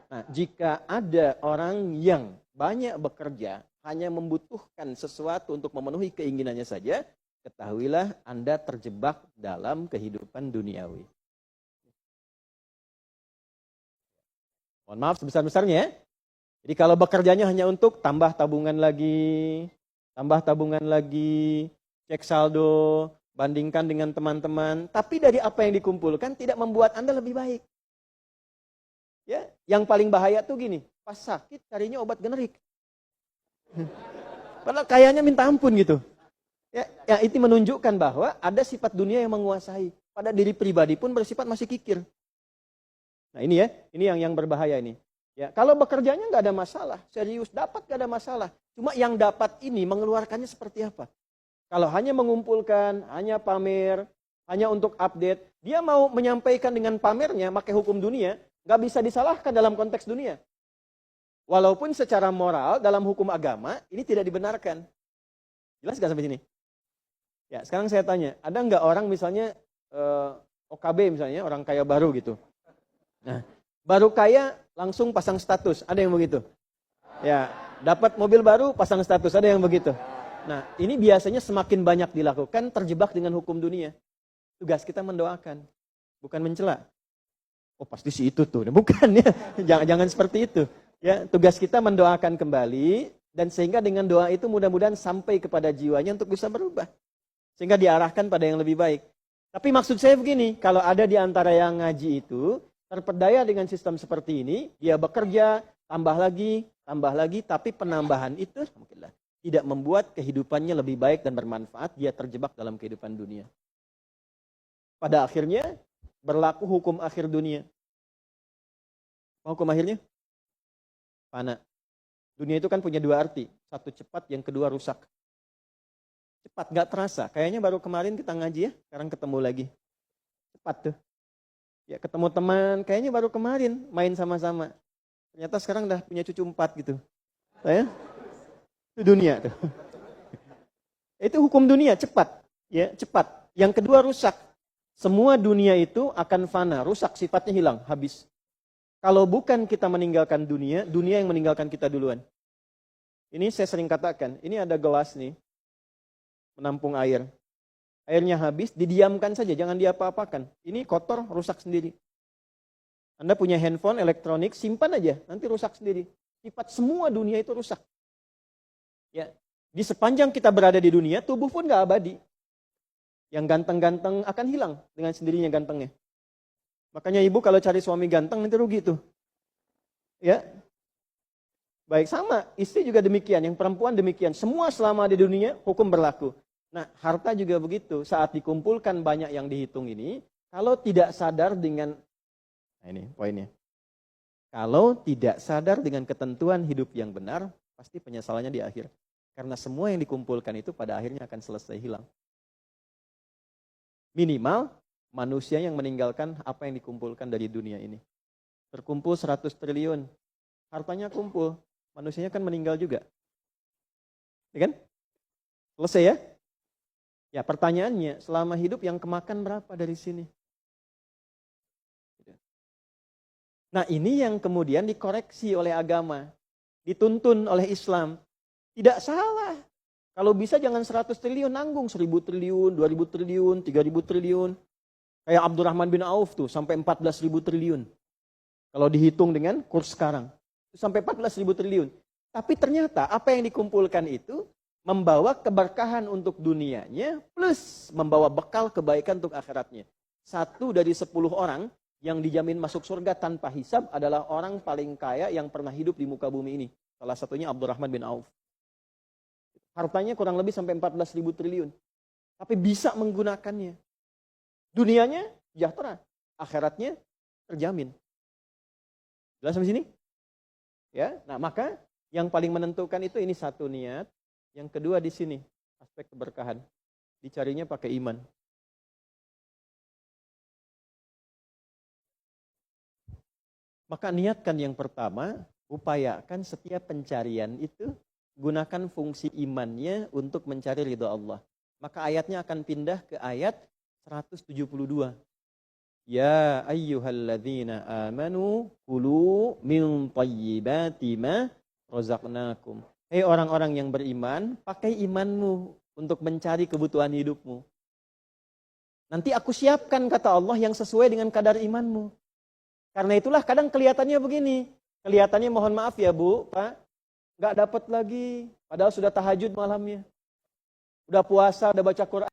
Nah, jika ada orang yang banyak bekerja, hanya membutuhkan sesuatu untuk memenuhi keinginannya saja, ketahuilah Anda terjebak dalam kehidupan duniawi. Mohon maaf sebesar-besarnya ya. Jadi kalau bekerjanya hanya untuk tambah tabungan lagi, cek saldo, bandingkan dengan teman-teman, tapi dari apa yang dikumpulkan tidak membuat Anda lebih baik. Ya, yang paling bahaya tuh gini, pas sakit carinya obat generik. Padahal kayaknya minta ampun gitu. Ya, itu menunjukkan bahwa ada sifat dunia yang menguasai. Pada diri pribadi pun bersifat masih kikir. Nah ini ya, ini yang berbahaya ini. Ya, kalau bekerjanya nggak ada masalah, serius dapat nggak ada masalah. Cuma yang dapat ini mengeluarkannya seperti apa? Kalau hanya mengumpulkan, hanya pamer, hanya untuk update, dia mau menyampaikan dengan pamernya, pakai hukum dunia, nggak bisa disalahkan dalam konteks dunia. Walaupun secara moral dalam hukum agama ini tidak dibenarkan. Jelas nggak sampai sini? Ya, sekarang saya tanya, ada nggak orang misalnya OKB misalnya, orang kaya baru gitu. Nah, baru kaya langsung pasang status, ada yang begitu? Ya, dapat mobil baru pasang status, ada yang begitu? Nah, ini biasanya semakin banyak dilakukan terjebak dengan hukum dunia. Tugas kita mendoakan, bukan mencela. Oh, pasti si itu tuh. Bukan ya. Jangan seperti itu. Ya, tugas kita mendoakan kembali dan sehingga dengan doa itu mudah-mudahan sampai kepada jiwanya untuk bisa berubah. Sehingga diarahkan pada yang lebih baik. Tapi maksud saya begini, kalau ada di antara yang ngaji itu terperdaya dengan sistem seperti ini, dia bekerja, tambah lagi, tapi penambahan itu alhamdulillah tidak membuat kehidupannya lebih baik dan bermanfaat, dia terjebak dalam kehidupan dunia. Pada akhirnya berlaku hukum akhir dunia. Hukum akhirnya? Fana. Dunia itu kan punya dua arti. Satu cepat, yang kedua rusak. Cepat, gak terasa. Kayaknya baru kemarin kita ngaji ya, sekarang ketemu lagi. Cepat tuh. Ya ketemu teman, kayaknya baru kemarin main sama-sama. Ternyata sekarang udah punya cucu 4 gitu. Ya? Itu dunia tuh. Itu hukum dunia, cepat. Ya, cepat. Yang kedua rusak. Semua dunia itu akan fana, rusak, sifatnya hilang, habis. Kalau bukan kita meninggalkan dunia, dunia yang meninggalkan kita duluan. Ini saya sering katakan, ini ada gelas nih, menampung air. Airnya habis, didiamkan saja, jangan diapa-apakan. Ini kotor, rusak sendiri. Anda punya handphone, elektronik, simpan aja, nanti rusak sendiri. Sifat semua dunia itu rusak. Ya, di sepanjang kita berada di dunia, tubuh pun gak abadi. Yang ganteng-ganteng akan hilang dengan sendirinya gantengnya. Makanya ibu kalau cari suami ganteng nanti rugi tuh. Ya. Baik, sama, istri juga demikian, yang perempuan demikian. Semua selama di dunia hukum berlaku. Nah, harta juga begitu. Saat dikumpulkan banyak yang dihitung ini, kalau tidak sadar dengan, nah ini poinnya. Kalau tidak sadar dengan ketentuan hidup yang benar, pasti penyesalannya di akhir. Karena semua yang dikumpulkan itu pada akhirnya akan selesai hilang. Minimal manusia yang meninggalkan apa yang dikumpulkan dari dunia ini. Terkumpul 100 triliun, hartanya kumpul, manusianya kan meninggal juga. Ya kan? Selesai ya? Ya pertanyaannya, selama hidup yang kemakan berapa dari sini? Nah ini yang kemudian dikoreksi oleh agama, dituntun oleh Islam. Tidak salah. Kalau bisa jangan 100 triliun, nanggung 1000 triliun, 2000 triliun, 3000 triliun. Kayak Abdurrahman bin Auf tuh, sampai 14.000 triliun. Kalau dihitung dengan kurs sekarang. Sampai 14.000 triliun. Tapi ternyata apa yang dikumpulkan itu membawa keberkahan untuk dunianya, plus membawa bekal kebaikan untuk akhiratnya. 1 dari 10 orang yang dijamin masuk surga tanpa hisab adalah orang paling kaya yang pernah hidup di muka bumi ini. Salah satunya Abdurrahman bin Auf. Hartanya kurang lebih sampai 14.000 triliun. Tapi bisa menggunakannya. Dunianya sejahtera, akhiratnya terjamin. Jelas sampai sini? Ya, nah maka yang paling menentukan itu ini satu niat, yang kedua di sini aspek keberkahan. Dicarinya pakai iman. Maka niatkan yang pertama, upayakan setiap pencarian itu gunakan fungsi imannya untuk mencari ridha Allah. Maka ayatnya akan pindah ke ayat 172 Ya ayyuhalladzina amanu kulu min thayyibati ma razaqnakum. Hei orang-orang yang beriman, pakai imanmu untuk mencari kebutuhan hidupmu. Nanti aku siapkan, kata Allah, yang sesuai dengan kadar imanmu. Karena itulah kadang kelihatannya begini. Kelihatannya, mohon maaf ya Bu, Pak, nggak dapat lagi. Padahal sudah tahajud malamnya. Udah puasa, udah baca Quran.